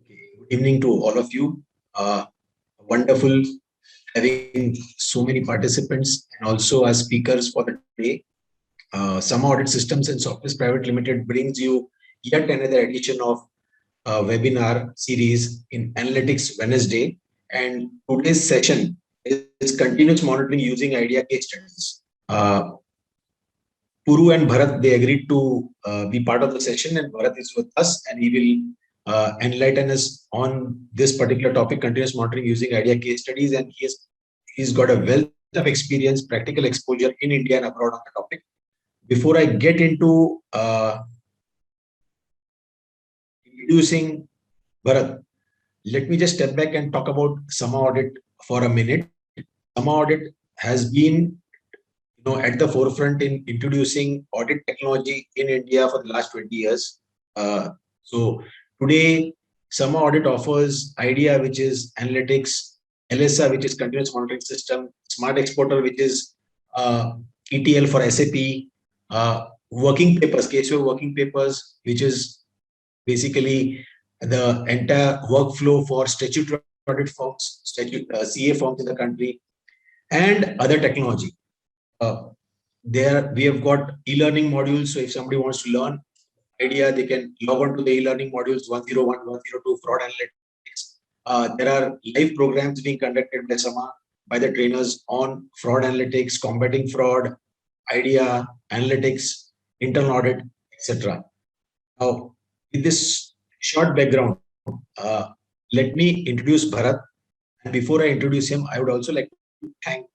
Good evening to all of you. Wonderful having so many participants and also as speakers for the day. Sama Audit Systems and Software Private Limited brings you yet another edition of webinar series in Analytics Wednesday. And today's session is continuous monitoring using IDEA case studies. Puru and Bharat, they agreed to be part of the session, and Bharat is with us, and he will enlighten us on this particular topic, continuous monitoring using IDEA case studies, and he's got a wealth of experience, practical exposure in India and abroad on the topic. Before I get into introducing Bharat, let me just step back and talk about Sama Audit for a minute. Sama Audit has been at the forefront in introducing audit technology in India for the last 20 years. So today, Sama Audit offers IDEA, which is analytics, LSA, which is continuous monitoring system, Smart Exporter, which is ETL for SAP, working papers, Caseware working papers, which is basically the entire workflow for statutory audit firms, CA firms in the country, and other technology. There we have got e-learning modules. So if somebody wants to learn IDEA, they can log on to the e-learning modules 101, 102, fraud analytics. There are live programs being conducted by Sama, by the trainers on fraud analytics, combating fraud, IDEA, analytics, internal audit, etc. Now, with this short background, let me introduce Bharat. And before I introduce him, I would also like to thank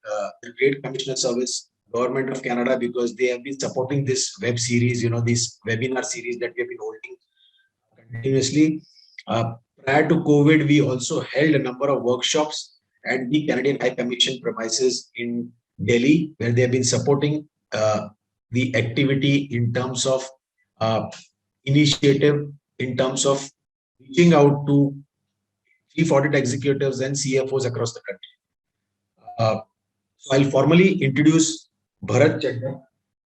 the Trade Commissioner Service, Government of Canada, because they have been supporting this web series, this webinar series that we have been holding continuously. Prior to COVID, we also held a number of workshops at the Canadian High Commission premises in Delhi, where they have been supporting the activity in terms of initiative, in terms of reaching out to chief audit executives and CFOs across the country. So I'll formally introduce Bharat Chadha,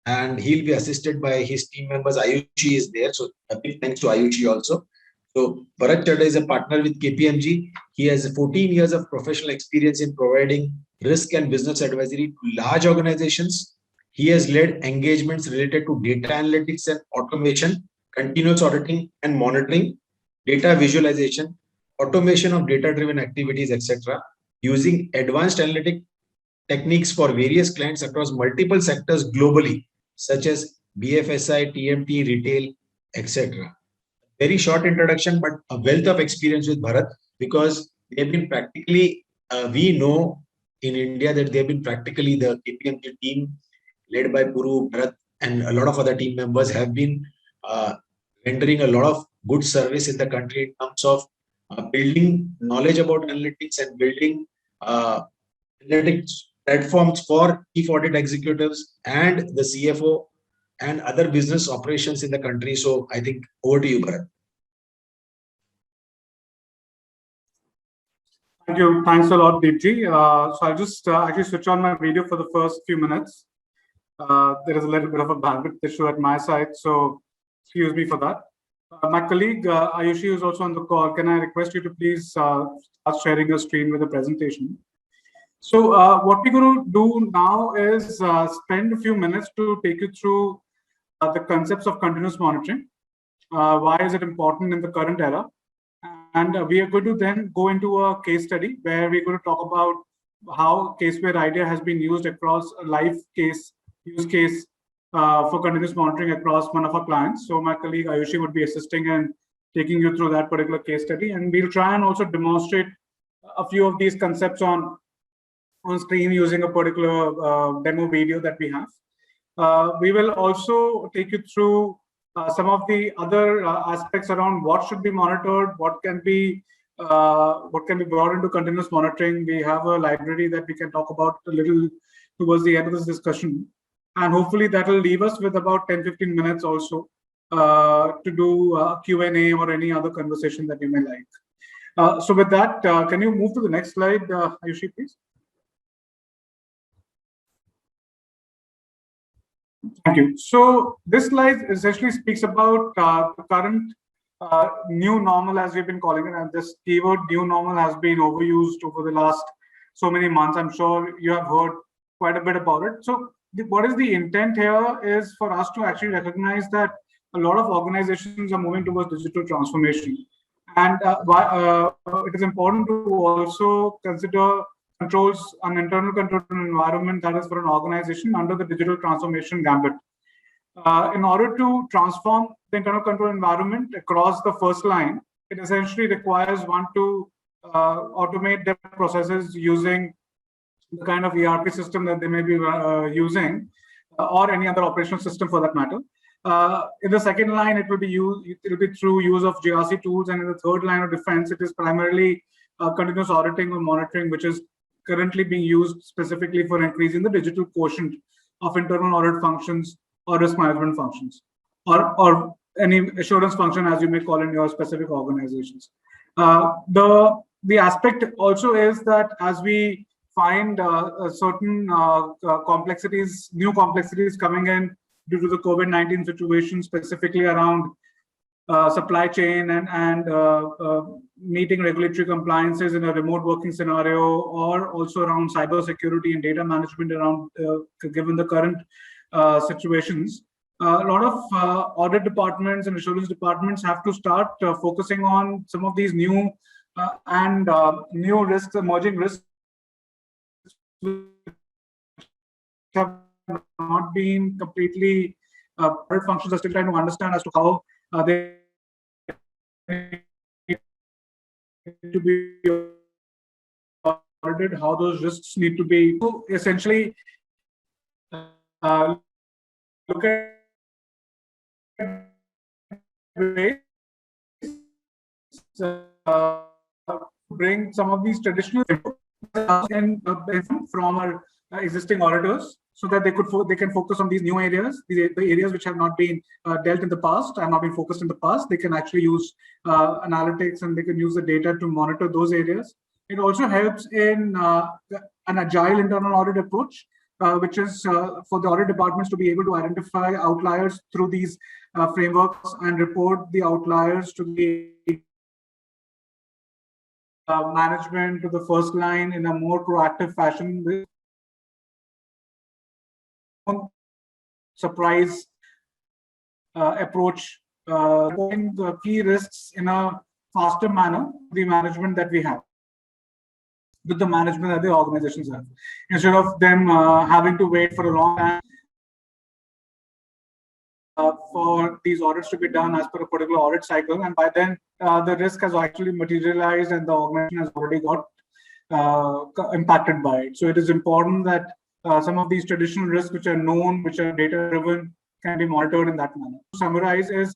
and he'll be assisted by his team members. Ayushi is there, so a big thanks to Ayushi also. So Bharat Chadha is a partner with KPMG. He has 14 years of professional experience in providing risk and business advisory to large organizations. He has led engagements related to data analytics and automation, continuous auditing and monitoring, data visualization, automation of data-driven activities, etc., using advanced analytic techniques for various clients across multiple sectors globally, such as BFSI, TMT, retail, etc. Very short introduction, but a wealth of experience with Bharat, because they have been practically, we know in India that they have been practically the KPMG team led by Puru, Bharat, and a lot of other team members have been rendering a lot of good service in the country in terms of building knowledge about analytics and building analytics platforms for chief audit executives and the CFO and other business operations in the country. So I think over to you, Bharat. Thank you. Thanks a lot, Deepji. So I'll just actually switch on my video for the first few minutes. There is a little bit of a bandwidth issue at my side, so excuse me for that. My colleague Ayushi is also on the call. Can I request you to please start sharing your screen with the presentation? So what we're going to do now is spend a few minutes to take you through the concepts of continuous monitoring. Why is it important in the current era? And we are going to then go into a case study where we're going to talk about how Caseware IDEA has been used across a live use case for continuous monitoring across one of our clients. So my colleague Ayushi would be assisting and taking you through that particular case study. And we'll try and also demonstrate a few of these concepts on screen using a particular demo video that we have. We will also take you through some of the other aspects around what should be monitored, what can be brought into continuous monitoring. We have a library that we can talk about a little towards the end of this discussion. And hopefully that will leave us with about 10-15 minutes also to do a Q&A or any other conversation that you may like. So with that, can you move to the next slide, Ayushi, please? Thank you. So this slide essentially speaks about the current new normal, as we've been calling it, and this keyword new normal has been overused over the last so many months. I'm sure you have heard quite a bit about it. So what is the intent here is for us to actually recognize that a lot of organizations are moving towards digital transformation. And it is important to also consider controls, an internal control environment that is for an organization under the digital transformation gambit. In order to transform the internal control environment across the first line, it essentially requires one to automate their processes using the kind of ERP system that they may be using, or any other operational system for that matter. In the second line, it will be through use of GRC tools, and in the third line of defense, it is primarily continuous auditing or monitoring, which is currently being used specifically for increasing the digital quotient of internal audit functions or risk management functions, or any assurance function, as you may call in your specific organizations. The aspect also is that as we find certain complexities, new complexities coming in due to the COVID-19 situation, specifically around supply chain and meeting regulatory compliances in a remote working scenario, or also around cybersecurity and data management around given the current situations. A lot of audit departments and assurance departments have to start focusing on some of these new new risks, emerging risks, which have not been completely audit functions are still trying to understand as to how they need to be audited, how those risks need to be. So essentially, look at ways bring some of these traditional and from our existing auditors, so that they can focus on these new areas, the areas which have not been dealt in the past, have not been focused in the past. They can actually use analytics, and they can use the data to monitor those areas. It also helps in an agile internal audit approach, which is for the audit departments to be able to identify outliers through these frameworks and report the outliers to the management, to the first line in a more proactive fashion, with surprise approach, the key risks in a faster manner, the management that we have, with the management that the organizations have, instead of them having to wait for a long time for these audits to be done as per a particular audit cycle, and by then the risk has actually materialized and the organization has already got impacted by it. So it is important that some of these traditional risks which are known, which are data driven, can be monitored in that manner. To summarize is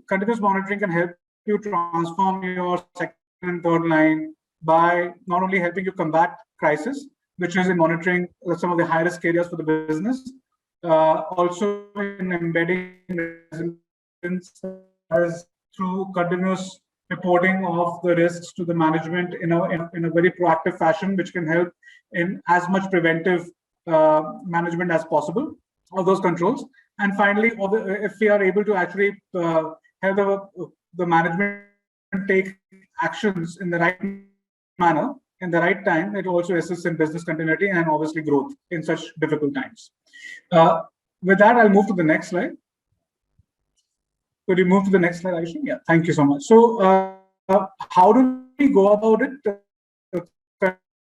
continuous monitoring can help you transform your second and third line by not only helping you combat crisis, which is in monitoring some of the high risk areas for the business, also in embedding resilience as through continuous reporting of the risks to the management in a very proactive fashion, which can help in as much preventive management as possible of those controls. And finally, if we are able to actually help the management take actions in the right manner, in the right time, it also assists in business continuity and obviously growth in such difficult times. With that, I'll move to the next slide. Could you move to the next slide, Aisha? Yeah, thank you so much. So how do we go about it?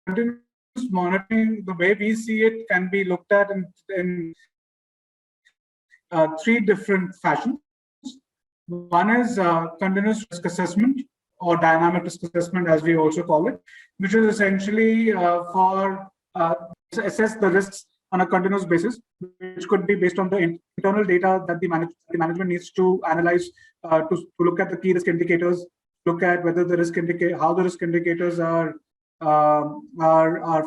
Continuous monitoring, the way we see it, can be looked at in three different fashions. One is continuous risk assessment, or dynamic risk assessment, as we also call it, which is essentially for assess the risks on a continuous basis, which could be based on the internal data that the management needs to analyze to look at the key risk indicators, look at whether the risk how the risk indicators are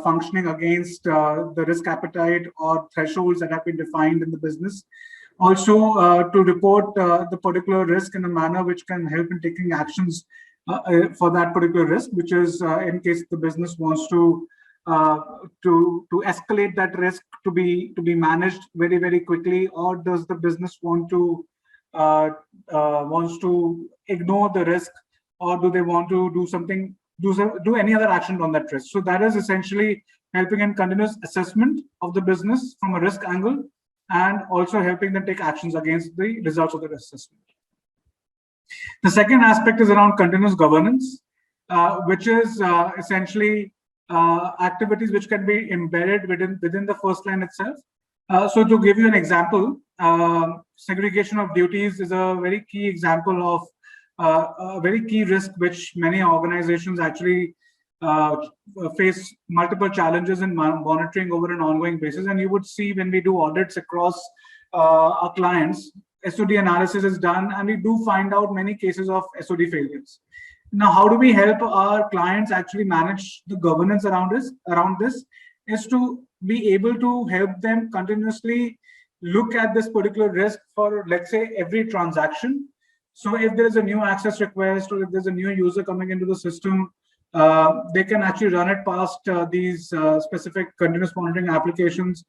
functioning against the risk appetite or thresholds that have been defined in the business. Also, to report the particular risk in a manner which can help in taking actions for that particular risk, which is in case the business wants to escalate that risk to be managed very, very quickly, or does the business want to wants to ignore the risk, or do they want to do something, do any other action on that risk. So that is essentially helping in continuous assessment of the business from a risk angle, and also helping them take actions against the results of the assessment. The second aspect is around continuous governance, which is essentially activities which can be embedded within the first line itself. So to give you an example, segregation of duties is a very key example of a very key risk which many organizations actually face multiple challenges in monitoring over an ongoing basis. And you would see when we do audits across our clients, SOD analysis is done, and we do find out many cases of SOD failures. Now, how do we help our clients actually manage the governance around this is to be able to help them continuously look at this particular risk for, let's say, every transaction. So if there is a new access request, or if there's a new user coming into the system, they can actually run it past these specific continuous monitoring applications,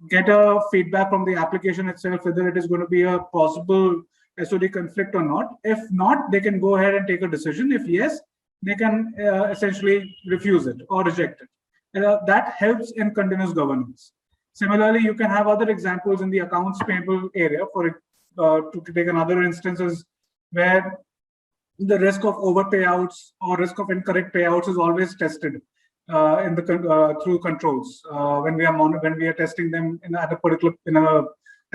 get a feedback from the application itself, whether it is going to be a possible SOD conflict or not. If not, they can go ahead and take a decision. If yes, they can essentially refuse it or reject it. That helps in continuous governance. Similarly, you can have other examples in the accounts payable area. To take another instances where the risk of over-payouts or risk of incorrect payouts is always tested through controls when we are testing them at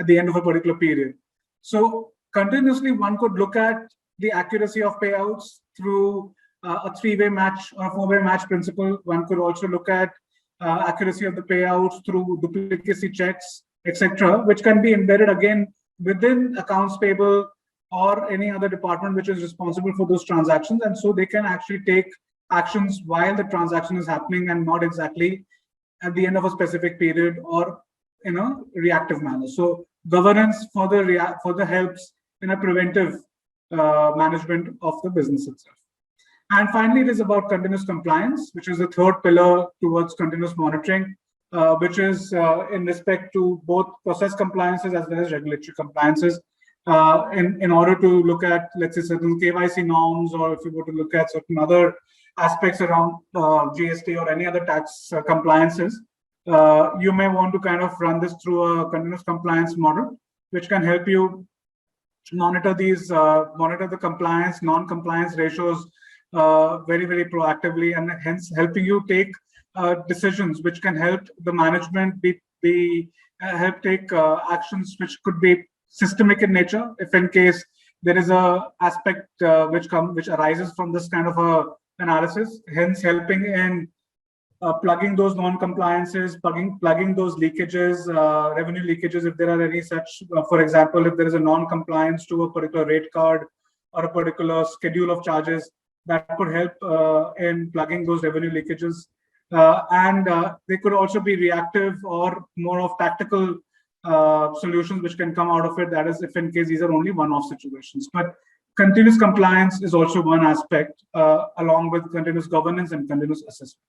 the end of a particular period. So continuously, one could look at the accuracy of payouts through a three-way match or a four-way match principle. One could also look at accuracy of the payouts through duplicacy checks, etc., which can be embedded again within accounts payable or any other department which is responsible for those transactions. And so they can actually take actions while the transaction is happening and not exactly at the end of a specific period or in a reactive manner. So governance further helps in a preventive management of the business itself. And finally, it is about continuous compliance, which is the third pillar towards continuous monitoring, which is in respect to both process compliances as well as regulatory compliances. In order to look at, let's say, certain KYC norms, or if you were to look at certain other aspects around GST or any other tax compliances, you may want to kind of run this through a continuous compliance model, which can help you monitor the compliance, non-compliance ratios very, very proactively, and hence helping you take decisions which can help the management help take actions which could be systemic in nature, if in case there is a aspect which arises from this kind of a analysis, hence helping in plugging those non-compliances, plugging those leakages, revenue leakages, if there are any such. For example, if there is a non-compliance to a particular rate card or a particular schedule of charges, that could help in plugging those revenue leakages. And they could also be reactive or more of tactical solutions which can come out of it. That is, if in case these are only one-off situations. But continuous compliance is also one aspect, along with continuous governance and continuous assessment.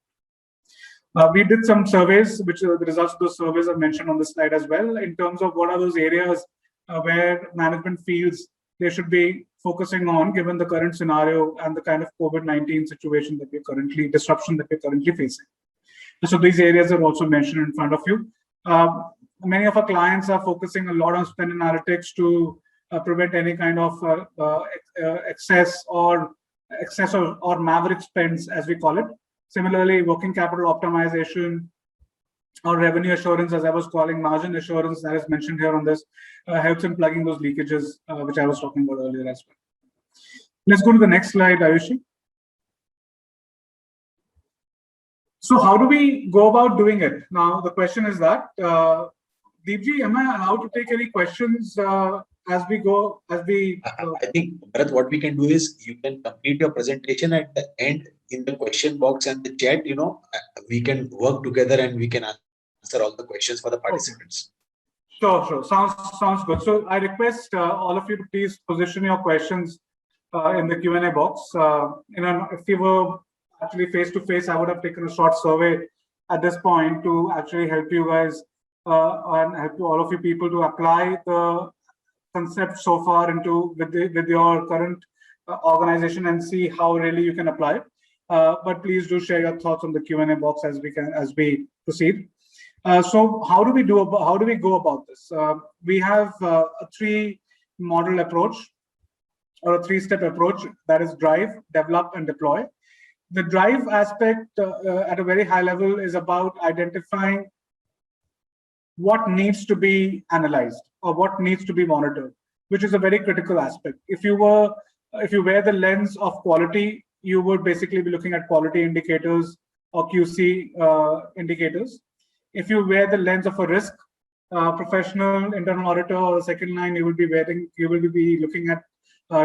We did some surveys, which the results of those surveys are mentioned on the slide as well, in terms of what are those areas where management feels they should be focusing on, given the current scenario and the kind of COVID-19 situation that disruption that we're currently facing. So these areas are also mentioned in front of you. Many of our clients are focusing a lot on spend analytics to prevent any kind of excess or maverick spends, as we call it. Similarly, working capital optimization or revenue assurance, as I was calling margin assurance, that is mentioned here on this, helps in plugging those leakages, which I was talking about earlier as well. Let's go to the next slide, Ayushi. So how do we go about doing it? Now, the question is that, Deepji, am I allowed to take any questions as we go? I think, Bharat, what we can do is you can complete your presentation at the end in the question box and the chat. We can work together and we can answer all the questions for the participants. Okay. Sure. Sounds good. So I request all of you to please position your questions in the Q&A box. If you were actually face to face, I would have taken a short survey at this point to actually help you guys and help all of you people to apply the concept so far into with your current organization and see how really you can apply it. But please do share your thoughts on the Q&A box as we proceed. So how do we go about this? We have a three-model approach, or a three-step approach, that is drive, develop, and deploy. The drive aspect at a very high level is about identifying what needs to be analyzed or what needs to be monitored, which is a very critical aspect. If you wear the lens of quality, you would basically be looking at quality indicators or QC indicators. If you wear the lens of a risk professional, internal auditor, or second line, you will be looking at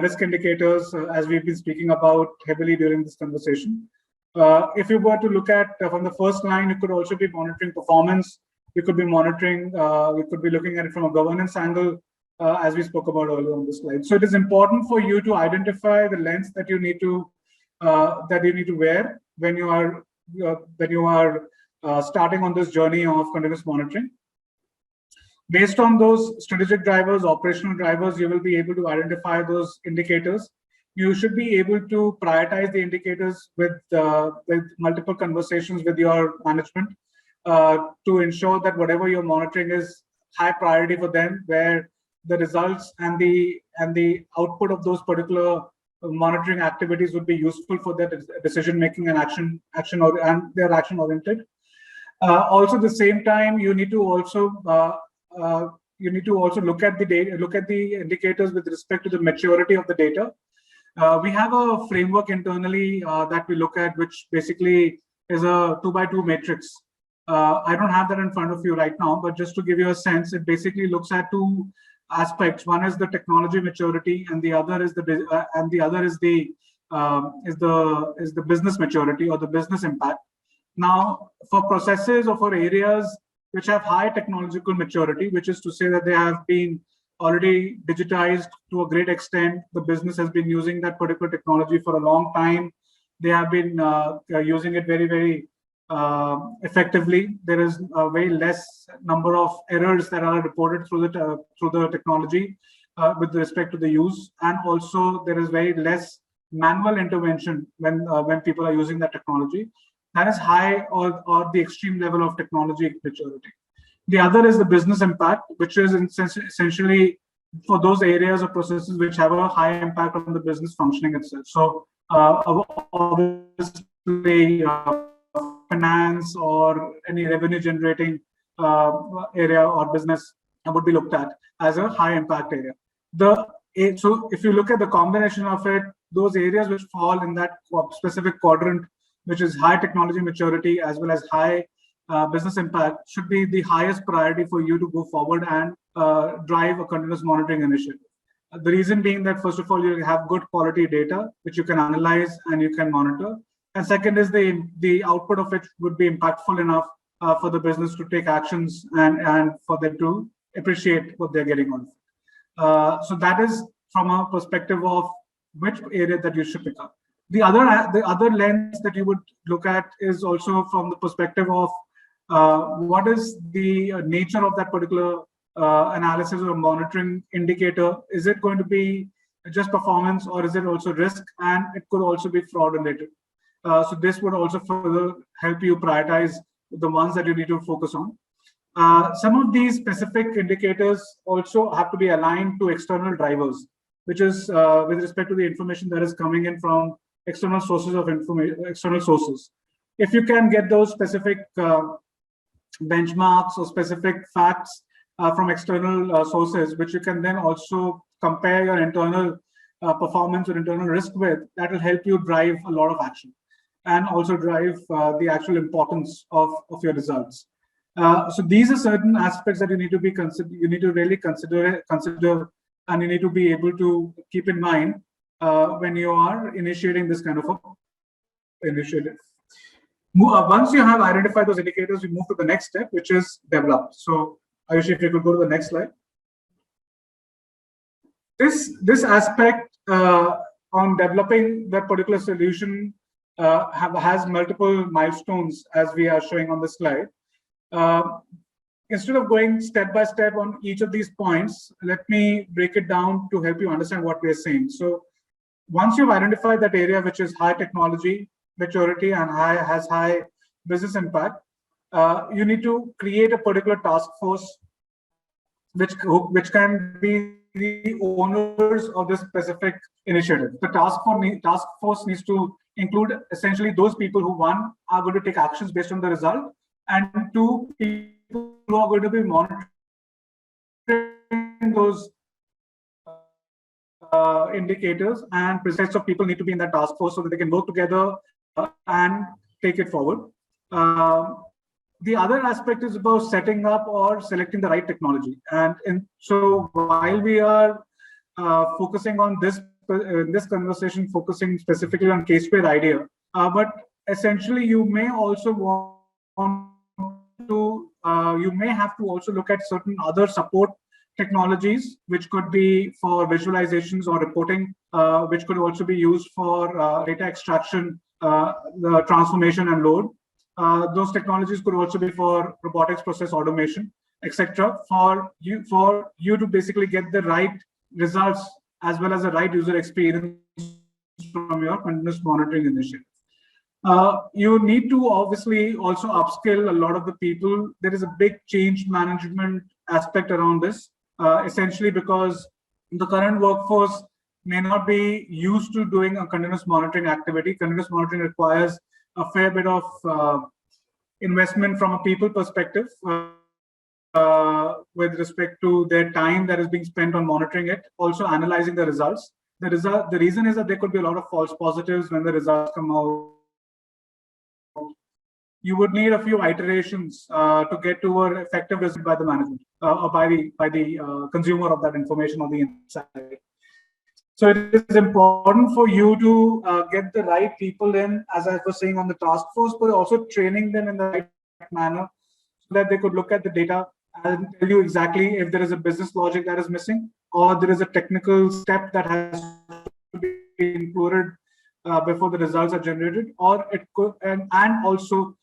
risk indicators, as we've been speaking about heavily during this conversation. If you were to look at from the first line, you could also be monitoring performance. You could be monitoring, we could be looking at it from a governance angle, as we spoke about earlier on this slide. So it is important for you to identify the lens that you need to wear when you are starting on this journey of continuous monitoring. Based on those strategic drivers, operational drivers, you will be able to identify those indicators. You should be able to prioritize the indicators with multiple conversations with your management to ensure that whatever you're monitoring is high priority for them, where the results and the output of those particular monitoring activities would be useful for their decision making and they're action oriented. Also, at the same time, you need to also look at the data, look at the indicators with respect to the maturity of the data. We have a framework internally that we look at, which basically is a 2x2 matrix. I don't have that in front of you right now, but just to give you a sense, it basically looks at two aspects. One is the technology maturity, and the other is the business maturity or the business impact. Now, for processes or for areas which have high technological maturity, which is to say that they have been already digitized to a great extent, the business has been using that particular technology for a long time. They have been using it very, very effectively. There is a very less number of errors that are reported through the technology with respect to the use, and also there is very less manual intervention when people are using that technology. That is high or the extreme level of technology maturity. The other is the business impact, which is essentially for those areas of processes which have a high impact on the business functioning itself. So obviously finance or any revenue generating area or business would be looked at as a high impact area. So if you look at the combination of it, those areas which fall in that specific quadrant, which is high technology maturity as well as high business impact, should be the highest priority for you to go forward and drive a continuous monitoring initiative. The reason being that, first of all, you have good quality data which you can analyze and you can monitor, and second is the output of it would be impactful enough for the business to take actions and for them to appreciate what they're getting on. So that is from a perspective of which area that you should pick up. The other lens that you would look at is also from the perspective of what is the nature of that particular analysis or monitoring indicator. Is it going to be just performance, or is it also risk? And it could also be fraud related. So this would also further help you prioritize the ones that you need to focus on. Some of these specific indicators also have to be aligned to external drivers, which is with respect to the information that is coming in from external sources of information, external sources. If you can get those specific benchmarks or specific facts from external sources, which you can then also compare your internal performance or internal risk with, that will help you drive a lot of action and also drive the actual importance of your results. So these are certain aspects that you need to be you need to really consider, and you need to be able to keep in mind when you are initiating this kind of a initiative. Once you have identified those indicators, we move to the next step, which is develop. So Ayush, if you could go to the next slide. This aspect on developing that particular solution has multiple milestones, as we are showing on the slide. instead of going step by step on each of these points, let me break it down to help you understand what we're saying. So once you've identified that area which is high technology maturity and has high business impact, you need to create a particular task force which can be the owners of this specific initiative. The task force needs to include essentially those people who, one, are going to take actions based on the result, and two, people who are going to be monitoring those indicators, and sets of people need to be in that task force so that they can work together and take it forward. The other aspect is about setting up or selecting the right technology. And so while we are focusing on this, this conversation, focusing specifically on case-based idea, but essentially you may also want to, you may have to also look at certain other support technologies, which could be for visualizations or reporting, which could also be used for data extraction, the transformation and load. Those technologies could also be for robotics process automation, etc. For you to basically get the right results as well as the right user experience from your continuous monitoring initiative. You need to obviously also upskill a lot of the people. There is a big change management aspect around this, essentially because the current workforce may not be used to doing a continuous monitoring activity. Continuous monitoring requires a fair bit of investment from a people perspective with respect to their time that is being spent on monitoring it, also analyzing the results. The reason is that there could be a lot of false positives when the results come out. You would need a few iterations to get to an effective result by the management or by the consumer of that information or the insight. So it is important for you to get the right people in, as I was saying, on the task force, but also training them in the right manner so that they could look at the data and tell you exactly if there is a business logic that is missing or there is a technical step that has to be included before the results are generated, or it could, and also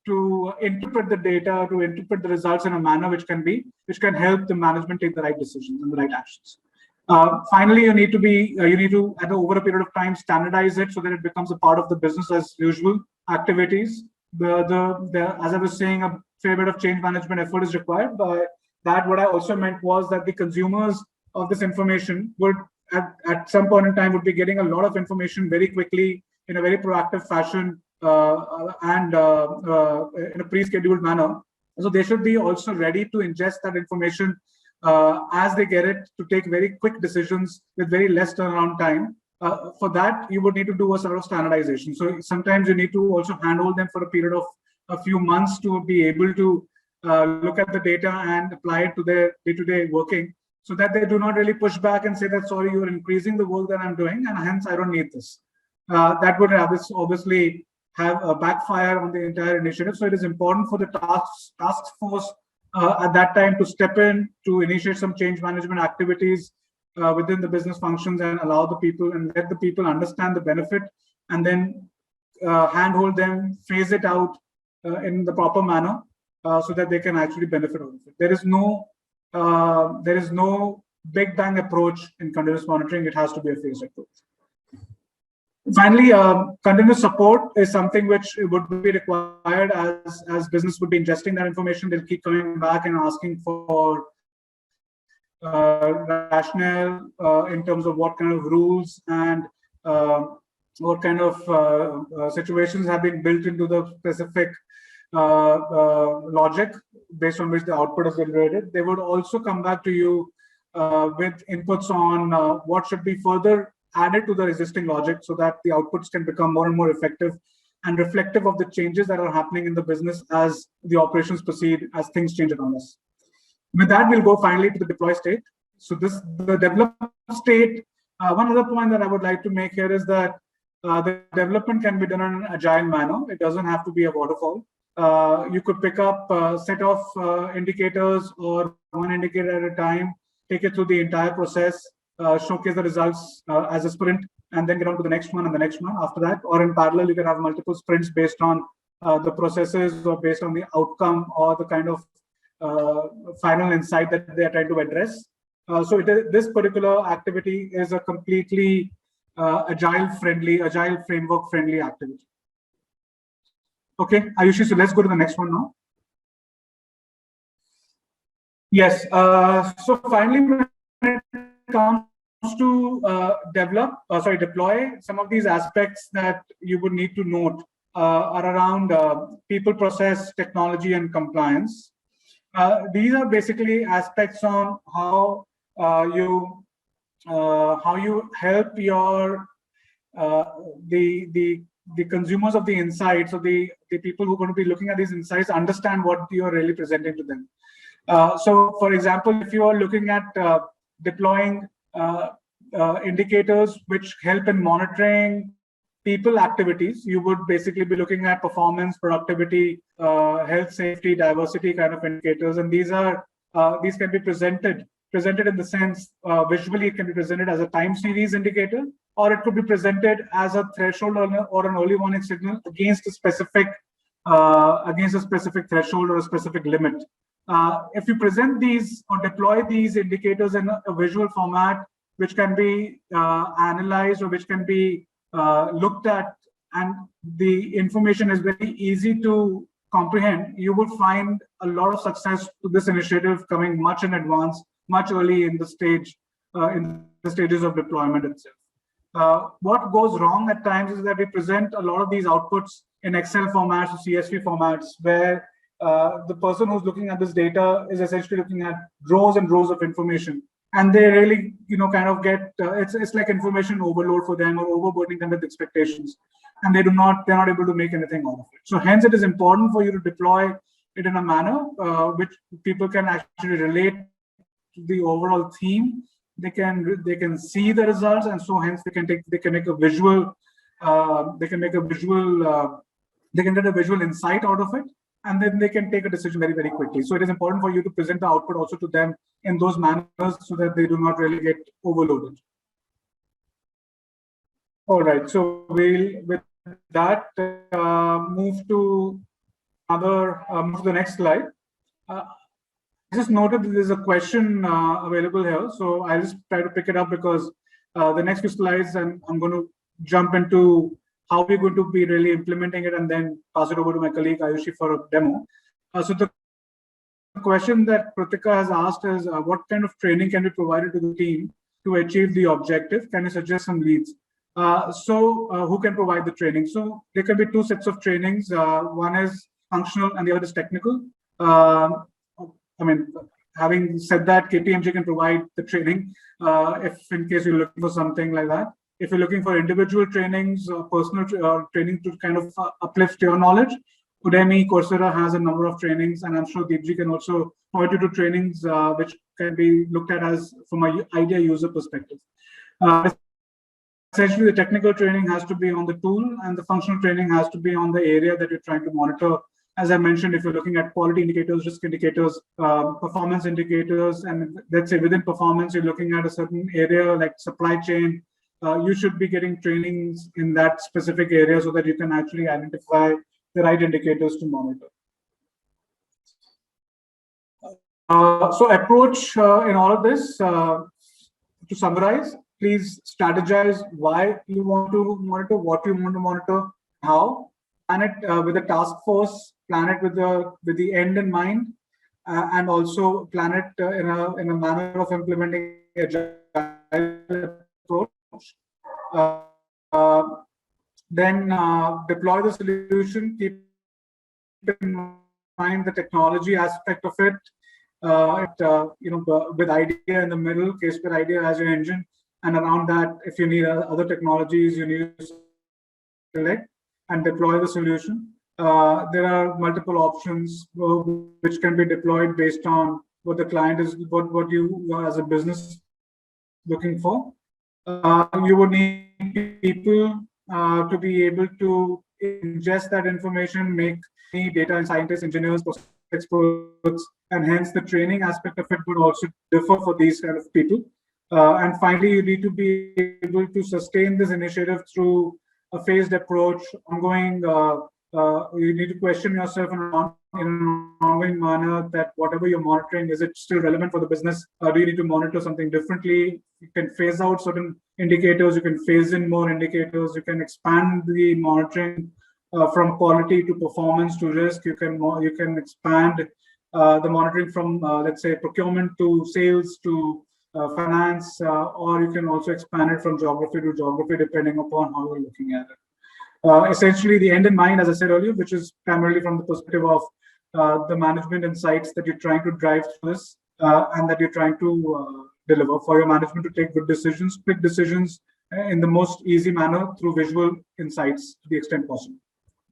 to interpret the data, to interpret the results in a manner which can help the management take the right decisions and the right actions. Finally, you need to, over a period of time, standardize it so that it becomes a part of the business as usual activities. As I was saying, a fair bit of change management effort is required. By that, what I also meant was that the consumers of this information would, at some point in time, would be getting a lot of information very quickly in a very proactive fashion and in a pre-scheduled manner. So they should be also ready to ingest that information as they get it, to take very quick decisions with very less turnaround time. For that, you would need to do a sort of standardization. So sometimes you need to also handhold them for a period of a few months to be able to look at the data and apply it to their day-to-day working, so that they do not really push back and say that, sorry, you're increasing the work that I'm doing and hence I don't need this. That would obviously have a backfire on the entire initiative. So it is important for the task force at that time to step in, to initiate some change management activities within the business functions and allow the people and let the people understand the benefit, and then handhold them, phase it out in the proper manner so that they can actually benefit out of it. There is no big bang approach in continuous monitoring. It has to be a phased approach. Finally, continuous support is something which would be required as business would be ingesting that information. They'll keep coming back and asking for rationale in terms of what kind of rules and what kind of situations have been built into the specific logic based on which the output is generated. They would also come back to you with inputs on what should be further added to the existing logic so that the outputs can become more and more effective and reflective of the changes that are happening in the business as the operations proceed, as things change around us. With that, we'll go finally to the deploy state. So the development state, one other point that I would like to make here is that the development can be done in an agile manner. It doesn't have to be a waterfall. You could pick up a set of indicators or one indicator at a time, take it through the entire process, showcase the results as a sprint, and then get on to the next one and the next one after that. Or in parallel, you can have multiple sprints based on the processes or based on the outcome or the kind of final insight that they are trying to address. So this particular activity is a completely agile framework friendly activity. Okay, Ayushi, so let's go to the next one now. Yes, so finally, when it comes to deploy, some of these aspects that you would need to note are around people, process, technology, and compliance. These are basically aspects on how you help your the consumers of the insights, or the people who are going to be looking at these insights, understand what you're really presenting to them. So, for example, if you are looking at deploying indicators which help in monitoring people activities, you would basically be looking at performance, productivity, health, safety, diversity kind of indicators, and these can be presented in the sense visually. It can be presented as a time series indicator, or it could be presented as a threshold or an early warning signal against a specific threshold or a specific limit. If you present these or deploy these indicators in a visual format, which can be analyzed or which can be looked at, and the information is very easy to comprehend, you will find a lot of success to this initiative coming much in advance, much early in the stages of deployment itself. What goes wrong at times is that we present a lot of these outputs in Excel formats or CSV formats, where the person who's looking at this data is essentially looking at rows and rows of information, and they really, kind of get it's like information overload for them, or overburdening them with expectations, and they're not able to make anything out of it. So hence, it is important for you to deploy it in a manner which people can actually relate to the overall theme. They can see the results, and so hence they can make a visual insight out of it, and then they can take a decision very, very quickly. So it is important for you to present the output also to them in those manners, so that they do not really get overloaded. All right, so we'll with that move to the next slide. I just noted that there's a question available here, so I'll just try to pick it up, because the next few slides, and I'm going to jump into how we're going to be really implementing it, and then pass it over to my colleague Ayushi for a demo. So the question that Pratika has asked is, what kind of training can be provided to the team to achieve the objective? Can you suggest some leads? Who can provide the training? So there can be two sets of trainings. One is functional and the other is technical. Having said that, KPMG can provide the training if in case you're looking for something like that. If you're looking for individual trainings or personal training to kind of uplift your knowledge, Udemy, Coursera has a number of trainings, and I'm sure Deepji can also point you to trainings which can be looked at as from an idea user perspective. Essentially, the technical training has to be on the tool, and the functional training has to be on the area that you're trying to monitor. As I mentioned, if you're looking at quality indicators, risk indicators, performance indicators, and let's say within performance, you're looking at a certain area like supply chain, you should be getting trainings in that specific area so that you can actually identify the right indicators to monitor. So approach in all of this, to summarize, please strategize why you want to monitor, what you want to monitor, how. Plan it with a task force, plan it with the end in mind, and also plan it in a manner of implementing agile approach. Then deploy the solution. Keep in mind the technology aspect of it. With idea in the middle, Caseware idea as your engine, and around that, if you need other technologies, you need to select and deploy the solution. There are multiple options which can be deployed based on what the client is, what you as a business looking for. You would need people to be able to ingest that information, make data and scientists, engineers, process experts, and hence the training aspect of it would also differ for these kind of people. And finally, you need to be able to sustain this initiative through a phased approach, ongoing You need to question yourself in an ongoing manner that whatever you're monitoring, is it still relevant for the business? Do you need to monitor something differently? You can phase out certain indicators, you can phase in more indicators, you can expand the monitoring from quality to performance to risk. You can expand the monitoring from, let's say, procurement to sales to finance, or you can also expand it from geography to geography, depending upon how you're looking at it. Essentially, the end in mind, as I said earlier, which is primarily from the perspective of the management insights that you're trying to drive through this, and that you're trying to deliver for your management to take good decisions, quick decisions in the most easy manner through visual insights to the extent possible.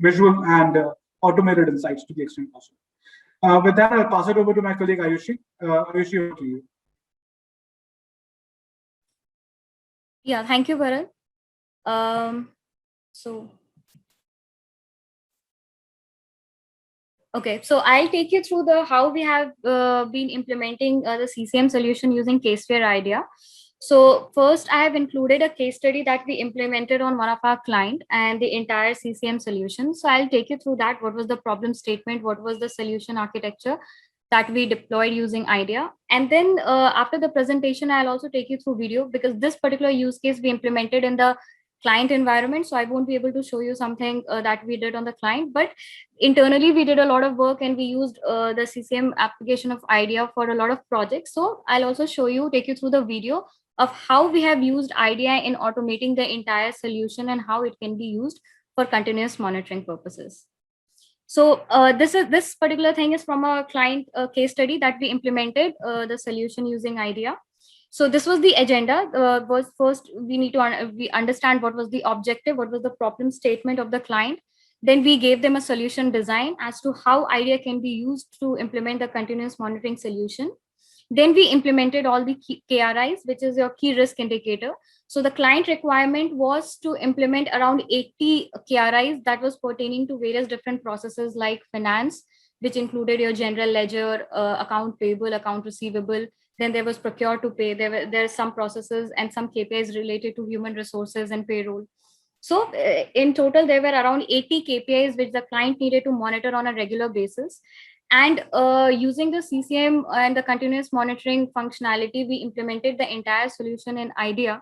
Visual and automated insights to the extent possible. With that, I'll pass it over to my colleague Ayushi. Ayushi, over to you. Yeah, thank you, Bharat. Okay, so I'll take you through the how we have been implementing the CCM solution using Caseware IDEA. So first, I have included a case study that we implemented on one of our client and the entire CCM solution. So I'll take you through that. What was the problem statement? What was the solution architecture that we deployed using IDEA? And then after the presentation, I'll also take you through video, because this particular use case we implemented in the client environment. So I won't be able to show you something that we did on the client, but internally we did a lot of work and we used the CCM application of IDEA for a lot of projects. So I'll also take you through the video of how we have used IDEA in automating the entire solution and how it can be used for continuous monitoring purposes. So this particular thing is from a client case study that we implemented the solution using IDEA. So this was the agenda. Was first we need to we understand what was the objective, what was the problem statement of the client. Then we gave them a solution design as to how IDEA can be used to implement the continuous monitoring solution. Then we implemented all the KRIs, which is your key risk indicator. So the client requirement was to implement around 80 KRIs that was pertaining to various different processes like finance, which included your general ledger, account payable, account receivable. Then there was procure to pay. There are some processes and some KPIs related to human resources and payroll. So in total, there were around 80 KPIs which the client needed to monitor on a regular basis. And using the CCM and the continuous monitoring functionality, we implemented the entire solution in IDEA.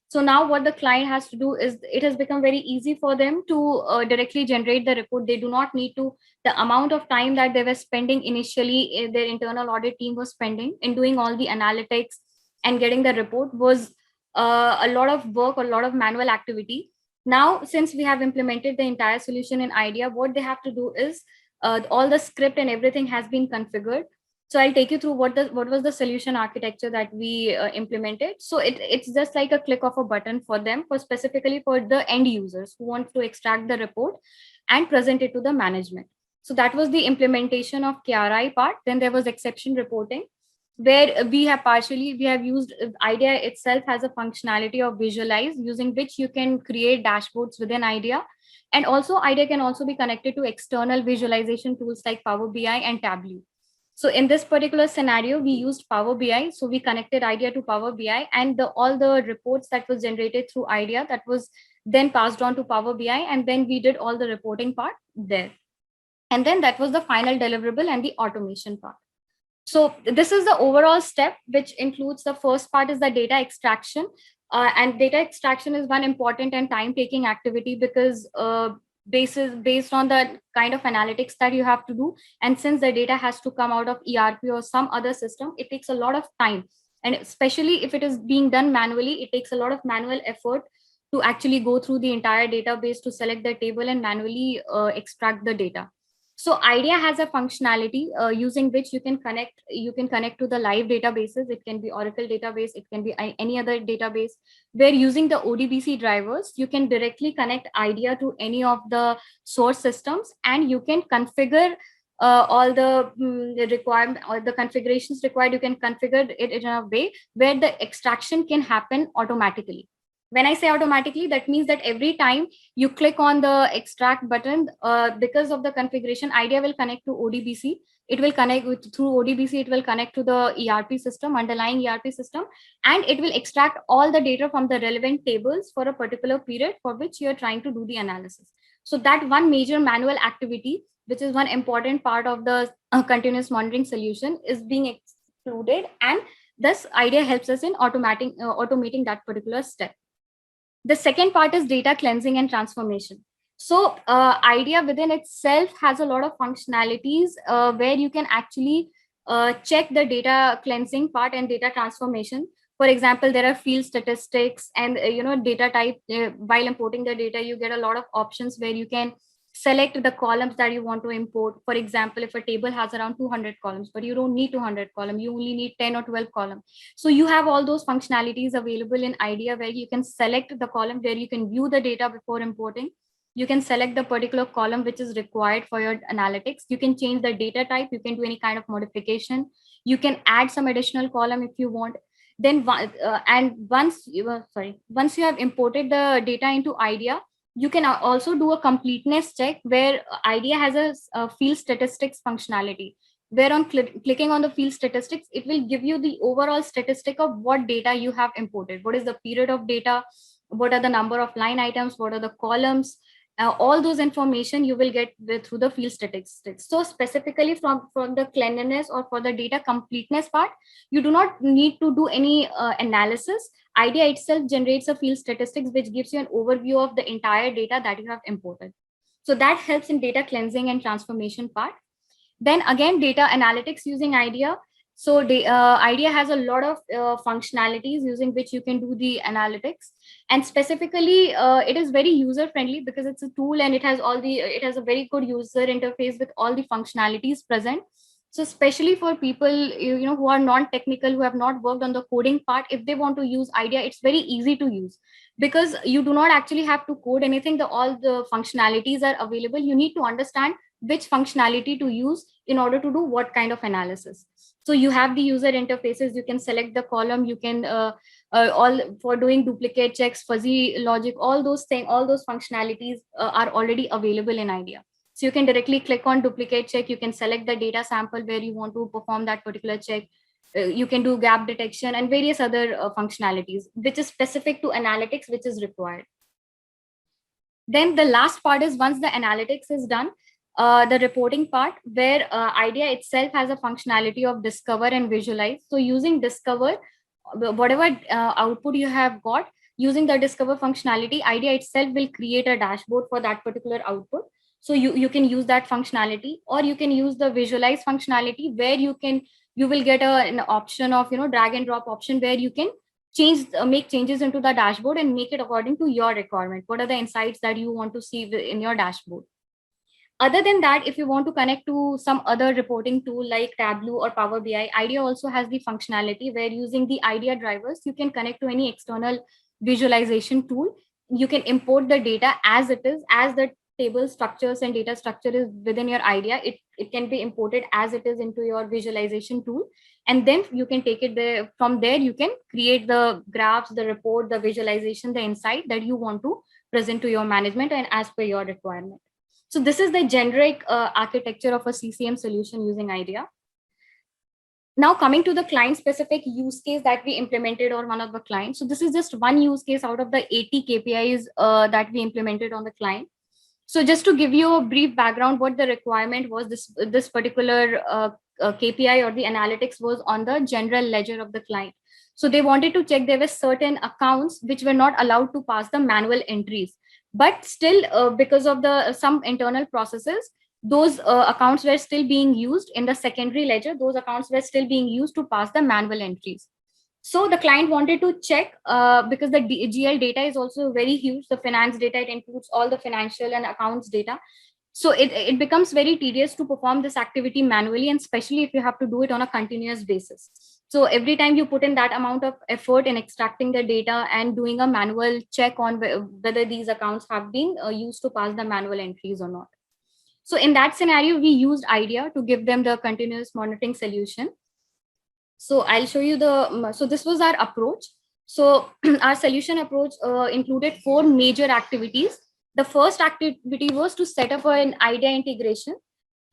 So now what the client has to do is it has become very easy for them to directly generate the report. They do not need to, the amount of time that they were spending initially, their internal audit team was spending in doing all the analytics and getting the report was a lot of work, a lot of manual activity. Now, since we have implemented the entire solution in IDEA, what they have to do is all the script and everything has been configured. So I'll take you through what was the solution architecture that we implemented. So it's just like a click of a button for them, specifically for the end users who want to extract the report and present it to the management. So that was the implementation of KRI part. Then there was exception reporting, where we have used IDEA itself has a functionality of visualize, using which you can create dashboards within IDEA. And also IDEA can also be connected to external visualization tools like Power BI and Tableau. So in this particular scenario, we used Power BI. So we connected IDEA to Power BI, and all the reports that was generated through IDEA, that was then passed on to Power BI. And then we did all the reporting part there. And then that was the final deliverable and the automation part. So this is the overall step, which includes the first part is the data extraction. And data extraction is one important and time-taking activity, because based on the kind of analytics that you have to do. And since the data has to come out of ERP or some other system, it takes a lot of time. And especially if it is being done manually, it takes a lot of manual effort to actually go through the entire database to select the table and manually extract the data. So IDEA has a functionality using which you can connect to the live databases. It can be Oracle database, it can be any other database, where using the ODBC drivers, you can directly connect IDEA to any of the source systems, and you can configure all the requirement or the configurations required. You can configure it in a way where the extraction can happen automatically. When I say automatically, that means that every time you click on the extract button, because of the configuration, IDEA will connect to ODBC. It will connect with through ODBC. It will connect to the ERP system, underlying ERP system, and it will extract all the data from the relevant tables for a particular period for which you are trying to do the analysis. So that one major manual activity, which is one important part of the continuous monitoring solution, is being excluded, and thus IDEA helps us in automating that particular step. The second part is data cleansing and transformation. So IDEA within itself has a lot of functionalities where you can actually check the data cleansing part and data transformation. For example, there are field statistics and data type. While importing the data, you get a lot of options where you can select the columns that you want to import. For example, if a table has around 200 columns, but you don't need 200 columns, you only need 10 or 12 columns. So you have all those functionalities available in IDEA where you can select the column where you can view the data before importing. You can select the particular column which is required for your analytics. You can change the data type. You can do any kind of modification. You can add some additional column if you want. Then once you have imported the data into IDEA, you can also do a completeness check where IDEA has a field statistics functionality, where on clicking on the field statistics, it will give you the overall statistic of what data you have imported. What is the period of data? What are the number of line items? What are the columns? All those information you will get through the field statistics. So specifically from the cleanliness or for the data completeness part, you do not need to do any analysis. IDEA itself generates a field statistics which gives you an overview of the entire data that you have imported. So that helps in data cleansing and transformation part. Then again, data analytics using IDEA. So IDEA has a lot of functionalities using which you can do the analytics, and specifically it is very user friendly because it's a tool and it has a very good user interface with all the functionalities present. So especially for people who are non-technical, who have not worked on the coding part, if they want to use IDEA, it's very easy to use because you do not actually have to code anything. All the functionalities are available. You need to understand which functionality to use in order to do what kind of analysis. So you have the user interfaces. You can select the column. You can all for doing duplicate checks, fuzzy logic, all those functionalities are already available in IDEA. So you can directly click on duplicate check. You can select the data sample where you want to perform that particular check. You can do gap detection and various other functionalities, which is specific to analytics, which is required. Then the last part is once the analytics is done, the reporting part, where IDEA itself has a functionality of discover and visualize. So using discover, whatever output you have got, using the discover functionality, IDEA itself will create a dashboard for that particular output. So you can use that functionality, or you can use the visualize functionality where you will get an option of drag and drop option where you can make changes into the dashboard and make it according to your requirement. What are the insights that you want to see in your dashboard? Other than that, if you want to connect to some other reporting tool like Tableau or Power BI, IDEA also has the functionality where using the IDEA drivers, you can connect to any external visualization tool. You can import the data as it is, as the table structures and data structure is within your IDEA. It can be imported as it is into your visualization tool. And then you can take it there. From there, you can create the graphs, the report, the visualization, the insight that you want to present to your management and as per your requirement. So this is the generic architecture of a CCM solution using IDEA. Now coming to the client specific use case that we implemented on one of the clients. So this is just one use case out of the 80 KPIs that we implemented on the client. So just to give you a brief background, what the requirement was, this particular KPI or the analytics was on the general ledger of the client. So they wanted to check there were certain accounts which were not allowed to pass the manual entries. But still, because of some internal processes, those accounts were still being used in the secondary ledger. Those accounts were still being used to pass the manual entries. So the client wanted to check because the GL data is also very huge. The finance data, it includes all the financial and accounts data. So it becomes very tedious to perform this activity manually, and especially if you have to do it on a continuous basis. So every time you put in that amount of effort in extracting the data and doing a manual check on whether these accounts have been used to pass the manual entries or not. So in that scenario, we used IDEA to give them the continuous monitoring solution. So I'll show you so this was our approach. So our solution approach included 4 major activities. The first activity was to set up an IDEA integration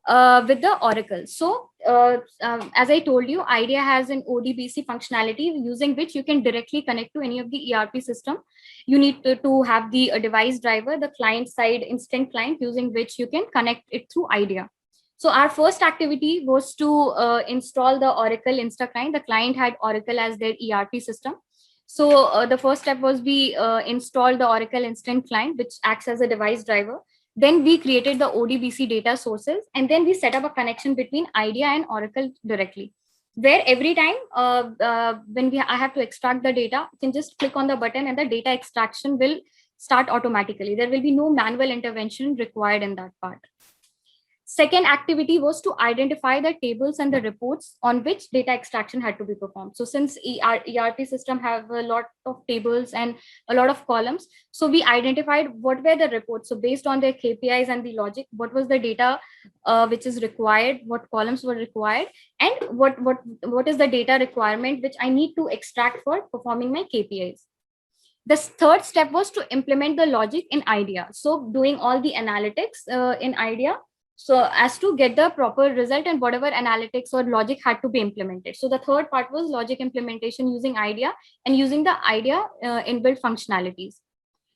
with the Oracle. So as I told you, IDEA has an ODBC functionality using which you can directly connect to any of the ERP system. You need to have the device driver, the client side instant client, using which you can connect it through IDEA. So our first activity was to install the Oracle InstaClient. The client had Oracle as their ERP system. So the first step was we installed the Oracle Instant Client, which acts as a device driver. Then we created the ODBC data sources, and then we set up a connection between IDEA and Oracle directly, where every time when I have to extract the data, you can just click on the button and the data extraction will start automatically. There will be no manual intervention required in that part. Second activity was to identify the tables and the reports on which data extraction had to be performed. So since ERP system have a lot of tables and a lot of columns, so we identified what were the reports. So based on their KPIs and the logic, what was the data which is required, what columns were required, and what is the data requirement which I need to extract for performing my KPIs. The third step was to implement the logic in IDEA. So doing all the analytics in IDEA, so as to get the proper result and whatever analytics or logic had to be implemented. So the third part was logic implementation using IDEA and using the IDEA inbuilt functionalities.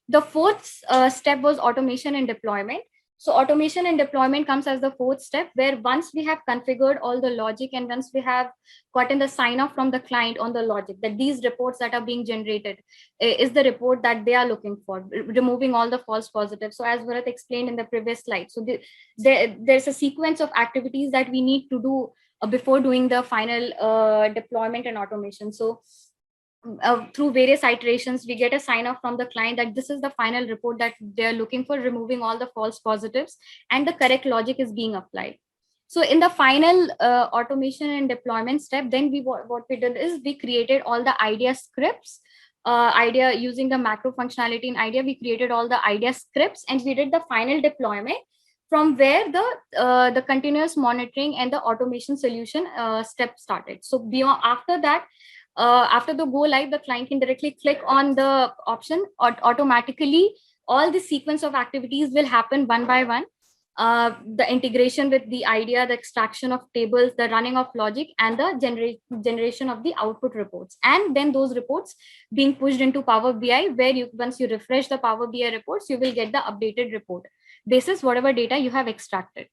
The fourth step was automation and deployment. So automation and deployment comes as the fourth step, where once we have configured all the logic and once we have gotten the sign off from the client on the logic that these reports that are being generated is the report that they are looking for, removing all the false positives. So as Bharat explained in the previous slide, so there's a sequence of activities that we need to do before doing the final deployment and automation. So through various iterations, we get a sign off from the client that this is the final report that they're looking for, removing all the false positives, and the correct logic is being applied. So in the final automation and deployment step, then what we did is we created all the IDEA scripts. IDEA using the macro functionality in IDEA, we created all the IDEA scripts, and we did the final deployment, from where the continuous monitoring and the automation solution step started. So beyond after that, after the go live, the client can directly click on the option, or automatically all the sequence of activities will happen one by one. The integration with the IDEA, the extraction of tables, the running of logic, and the generation of the output reports. And then those reports being pushed into Power BI, where once you refresh the Power BI reports, you will get the updated report basis whatever data you have extracted.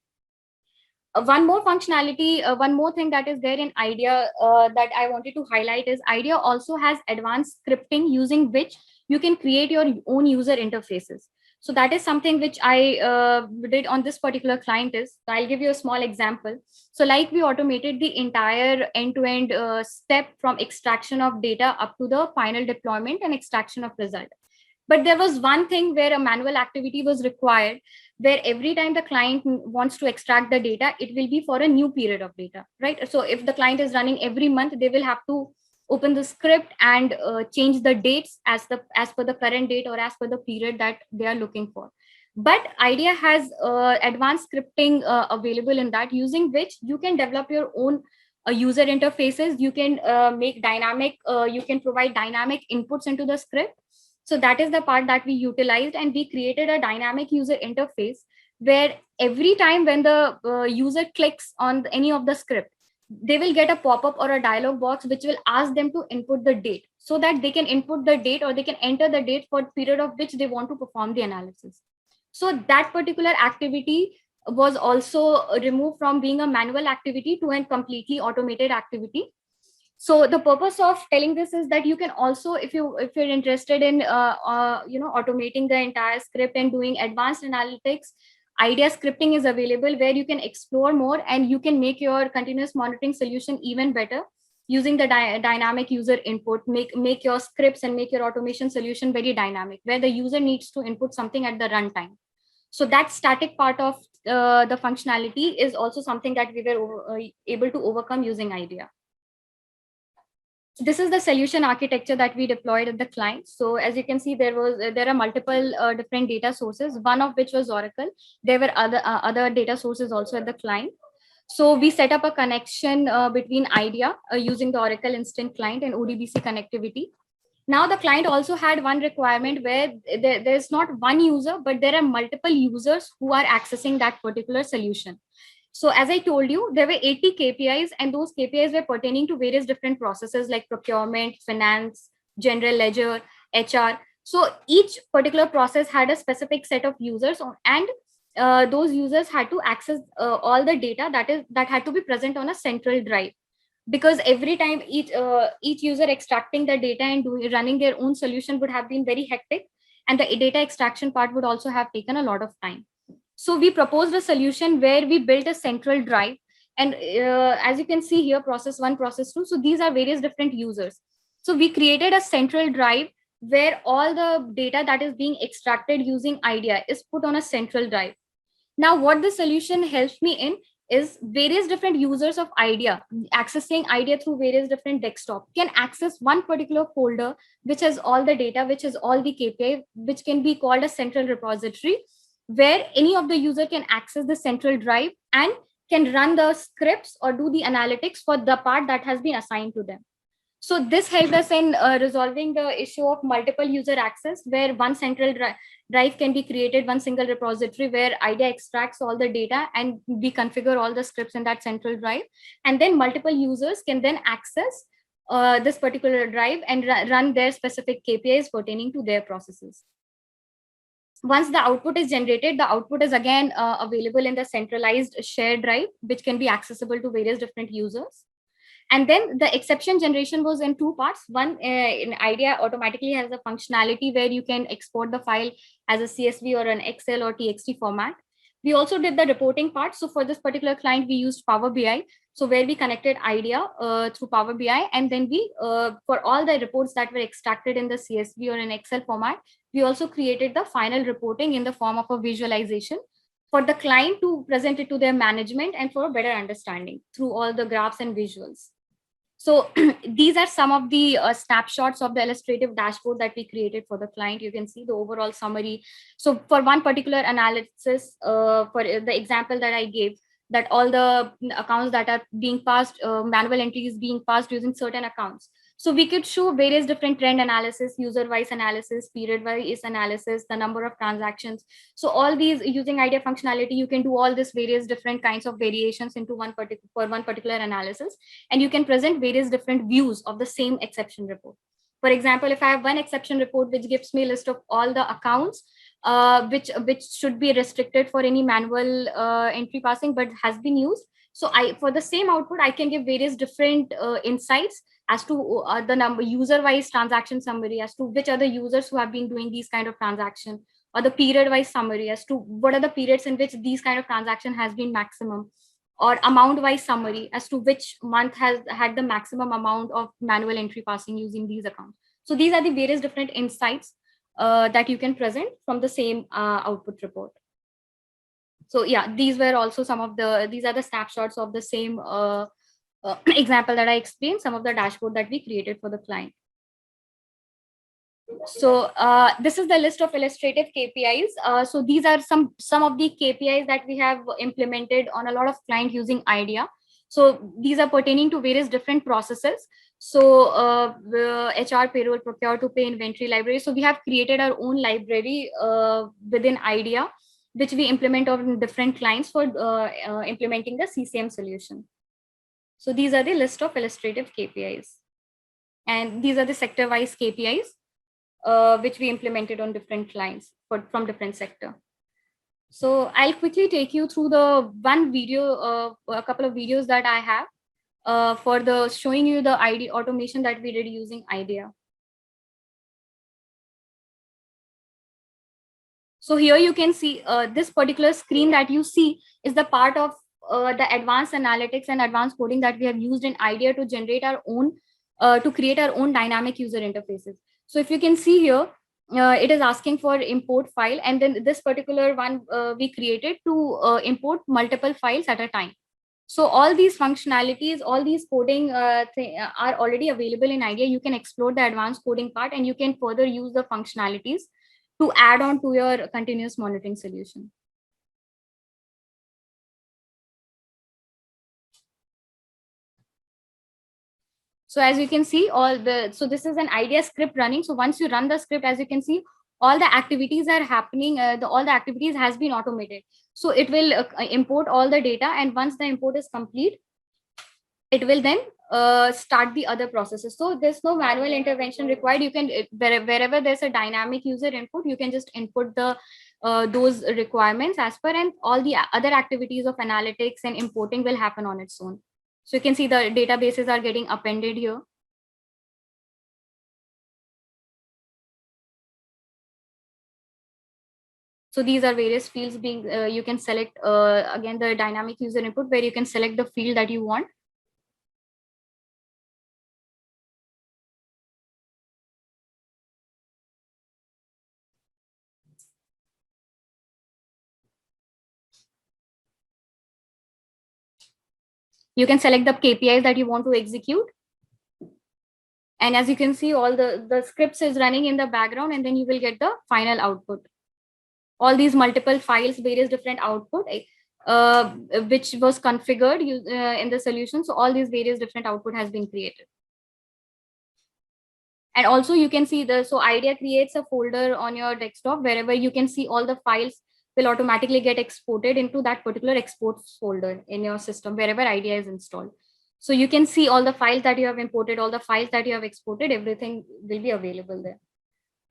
One more functionality, one more thing that is there in IDEA that I wanted to highlight is IDEA also has advanced scripting using which you can create your own user interfaces. So that is something which I did on this particular client is, so I'll give you a small example. So like we automated the entire end-to-end step from extraction of data up to the final deployment and extraction of result. But there was one thing where a manual activity was required, where every time the client wants to extract the data, it will be for a new period of data, right? So if the client is running every month, they will have to open the script and change the dates as per the current date or as per the period that they are looking for. But IDEA has advanced scripting available in that, using which you can develop your own user interfaces. You can make dynamic, you can provide dynamic inputs into the script. So that is the part that we utilized, and we created a dynamic user interface where every time when the user clicks on any of the script, they will get a pop-up or a dialog box which will ask them to input the date, so that they can input the date or they can enter the date for the period of which they want to perform the analysis. So that particular activity was also removed from being a manual activity to a completely automated activity. So the purpose of telling this is that you can also, if you're interested in automating the entire script and doing advanced analytics, IDEA scripting is available, where you can explore more and you can make your continuous monitoring solution even better using the dynamic user input. Make your scripts and make your automation solution very dynamic, where the user needs to input something at the runtime. So that static part of the functionality is also something that we were able to overcome using IDEA. This is the solution architecture that we deployed at the client. So as you can see, there are multiple different data sources, one of which was Oracle. There were other data sources also at the client. So we set up a connection between IDEA using the Oracle Instant Client and ODBC connectivity. Now the client also had one requirement where there's not one user, but there are multiple users who are accessing that particular solution. So as I told you, there were 80 KPIs, and those KPIs were pertaining to various different processes like procurement, finance, general ledger, HR. So each particular process had a specific set of users, and those users had to access all the data that had to be present on a central drive, because every time each user extracting the data and running their own solution would have been very hectic, and the data extraction part would also have taken a lot of time. So we proposed a solution where we built a central drive, and as you can see here, process 1, process 2, so these are various different users. So we created a central drive where all the data that is being extracted using IDEA is put on a central drive. Now, what the solution helps me in is various different users of IDEA accessing IDEA through various different desktop can access one particular folder, which has all the data, which is all the KPI, which can be called a central repository, where any of the user can access the central drive and can run the scripts or do the analytics for the part that has been assigned to them. So this helped us in resolving the issue of multiple user access, where one central drive can be created, one single repository where IDEA extracts all the data and we configure all the scripts in that central drive. And then multiple users can then access this particular drive and run their specific KPIs pertaining to their processes. Once the output is generated, the output is again available in the centralized shared drive, which can be accessible to various different users. And then the exception generation was in two parts. One, in IDEA automatically has a functionality where you can export the file as a CSV or an Excel or TXT format. We also did the reporting part. So for this particular client, we used Power BI. So where we connected IDEA through Power BI, and then we, for all the reports that were extracted in the CSV or an Excel format, we also created the final reporting in the form of a visualization for the client to present it to their management and for a better understanding through all the graphs and visuals. So these are some of the snapshots of the illustrative dashboard that we created for the client. You can see the overall summary. So for one particular analysis, for the example that I gave, that all the accounts that are being passed, manual entries being passed using certain accounts. So we could show various different trend analysis, user-wise analysis, period-wise analysis, the number of transactions. So all these using IDEA functionality, you can do all these various different kinds of variations into one particular analysis, and you can present various different views of the same exception report. For example, if I have one exception report which gives me a list of all the accounts which should be restricted for any manual entry passing but has been used. So for the same output, I can give various different insights as to the number user-wise transaction summary as to which are the users who have been doing these kind of transaction, or the period-wise summary as to what are the periods in which these kind of transaction has been maximum, or amount-wise summary as to which month has had the maximum amount of manual entry passing using these accounts. So these are the various different insights that you can present from the same output report. So yeah, these were also these are the snapshots of the same example that I explained, some of the dashboard that we created for the client. So this is the list of illustrative KPIs. So these are some of the KPIs that we have implemented on a lot of clients using IDEA. So these are pertaining to various different processes. So HR, payroll, procure to pay, inventory, library. So we have created our own library within IDEA, which we implement on different clients for implementing the CCM solution. So these are the list of illustrative KPIs. And these are the sector-wise KPIs, which we implemented on different clients from different sector. So I'll quickly take you through the one video, a couple of videos that I have for the showing you the IDEA automation that we did using IDEA. So here you can see this particular screen that you see is the part of the advanced analytics and advanced coding that we have used in IDEA to generate our own, to create our own dynamic user interfaces. So if you can see here, it is asking for import file, and then this particular one we created to import multiple files at a time. So all these functionalities, all these coding are already available in IDEA. You can explore the advanced coding part, and you can further use the functionalities to add on to your continuous monitoring solution. So as you can see, so this is an idea script running. So once you run the script, as you can see, all the activities are happening. All the activities has been automated. So it will import all the data, and once the import is complete, it will then start the other processes. So there's no manual intervention required. You can wherever there's a dynamic user input, you can just input the those requirements as per, and all the other activities of analytics and importing will happen on its own. So you can see the databases are getting appended here. So these are various fields being, you can select again the dynamic user input, where you can select the field that you want. You can select the KPIs that you want to execute. And as you can see, all the scripts is running in the background, and then you will get the final output. All these multiple files, various different output, which was configured in the solution. So all these various different output has been created. And also you can see so IDEA creates a folder on your desktop, wherever you can see all the files will automatically get exported into that particular exports folder in your system, wherever IDEA is installed. So you can see all the files that you have imported, all the files that you have exported, everything will be available there.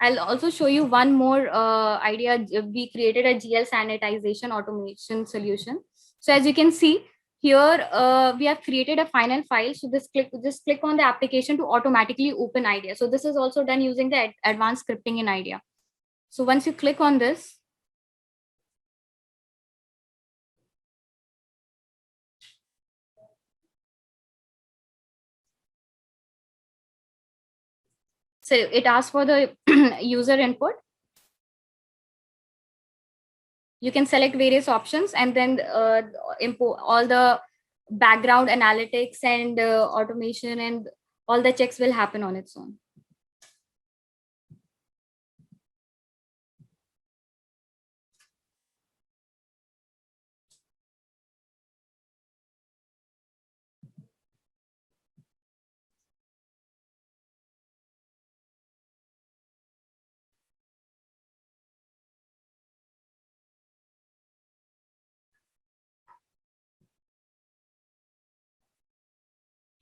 I'll also show you one more idea. We created a GL sanitization automation solution. So as you can see here, we have created a final file. So just click on the application to automatically open IDEA. So this is also done using the advanced scripting in IDEA. So once you click on this, so it asks for the user input. You can select various options, and then import all the background analytics and automation, and all the checks will happen on its own.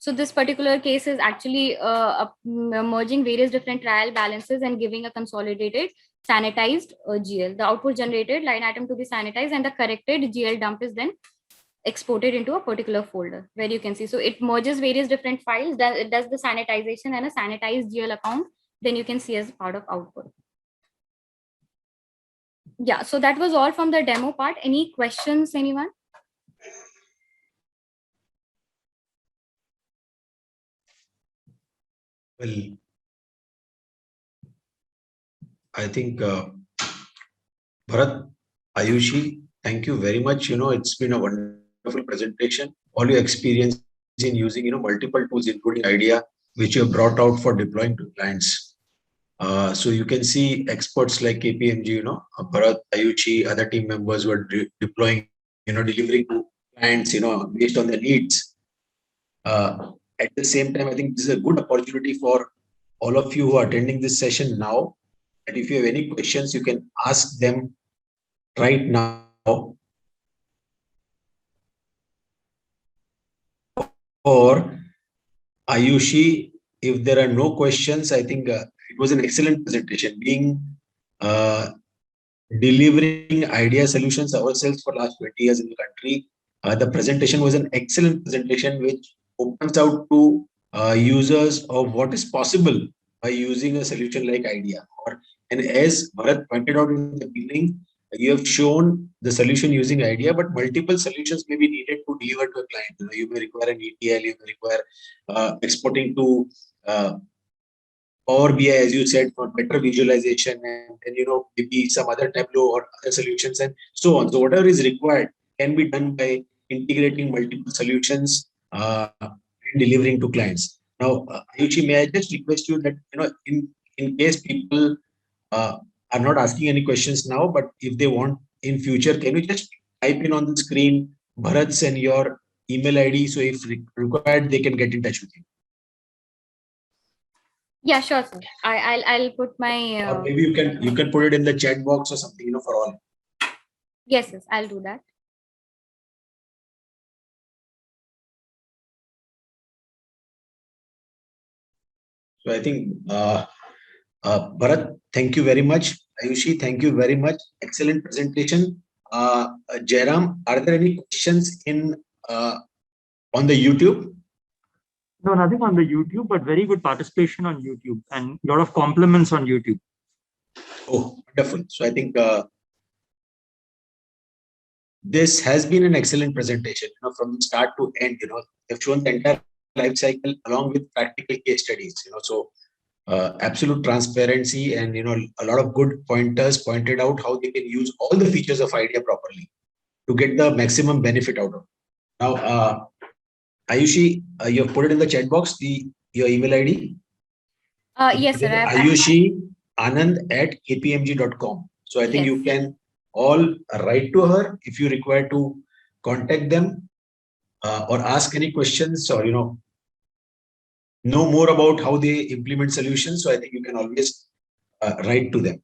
So this particular case is actually merging various different trial balances and giving a consolidated sanitized GL. The output generated line item to be sanitized, and the corrected GL dump is then exported into a particular folder, where you can see. So it merges various different files, it does the sanitization and a sanitized GL account, then you can see as part of output. Yeah, so that was all from the demo part. Any questions, anyone? Well, I think Bharat, Ayushi, thank you very much. It's been a wonderful presentation. All your experience in using, multiple tools, including IDEA, which you have brought out for deploying to clients. So you can see experts like KPMG, Bharat, Ayushi, other team members were deploying, delivering to clients, based on their needs. At the same time, I think this is a good opportunity for all of you who are attending this session now. And if you have any questions, you can ask them right now. Or Ayushi, if there are no questions, I think it was an excellent presentation. Being delivering IDEA solutions ourselves for last 20 years in the country, the presentation was an excellent presentation, which opens out to users of what is possible by using a solution like IDEA. And as Bharat pointed out in the beginning, you have shown the solution using IDEA, but multiple solutions may be needed to deliver to a client. You may require an ETL, you may require exporting to Power BI, as you said, for better visualization, and maybe some other Tableau or other solutions, and so on. So whatever is required can be done by integrating multiple solutions and delivering to clients. Now, Ayushi, may I just request you that in case people are not asking any questions now, but if they want in future, can you just type in on the screen Bharat's and your email ID, so if required, they can get in touch with you. Yeah, sure, sir. I'll put my Or maybe you can put it in the chat box or something, for all. yes, I'll do that. So I think, Bharat, thank you very much. Ayushi, thank you very much. Excellent presentation. Jairam, are there any questions on the YouTube? No, nothing on the YouTube, but very good participation on YouTube and a lot of compliments on YouTube. Oh, wonderful. So I think this has been an excellent presentation, from start to end. They've shown the entire life cycle along with practical case studies. So absolute transparency and a lot of good pointers pointed out how they can use all the features of IDEA properly to get the maximum benefit out of it. Now, Ayushi, you have put it in the chat box, your email ID. Yes, sir. Ayushi Anand@kpmg.com. So I think Yes. you can all write to her if you require to contact them or ask any questions, or know more about how they implement solutions. So I think you can always write to them.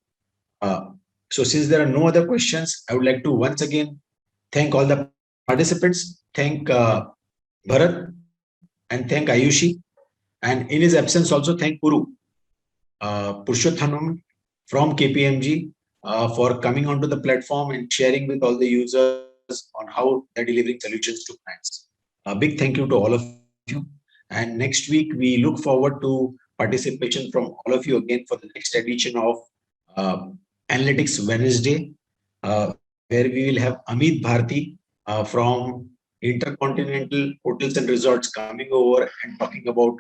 So since there are no other questions, I would like to once again thank all the participants, thank Bharat, and thank Ayushi, and in his absence also thank Purushottam from KPMG for coming onto the platform and sharing with all the users on how they're delivering solutions to clients. A big thank you to all of you. And next week, we look forward to participation from all of you again for the next edition of Analytics Wednesday, where we will have Amit Bharti from Intercontinental Hotels and Resorts coming over and talking about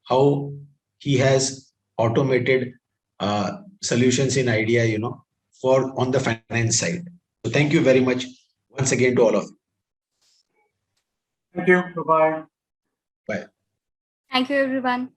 how he has automated solutions in IDEA, for on the finance side. So thank you very much once again to all of you. Thank you. Bye-bye. Bye. Thank you, everyone.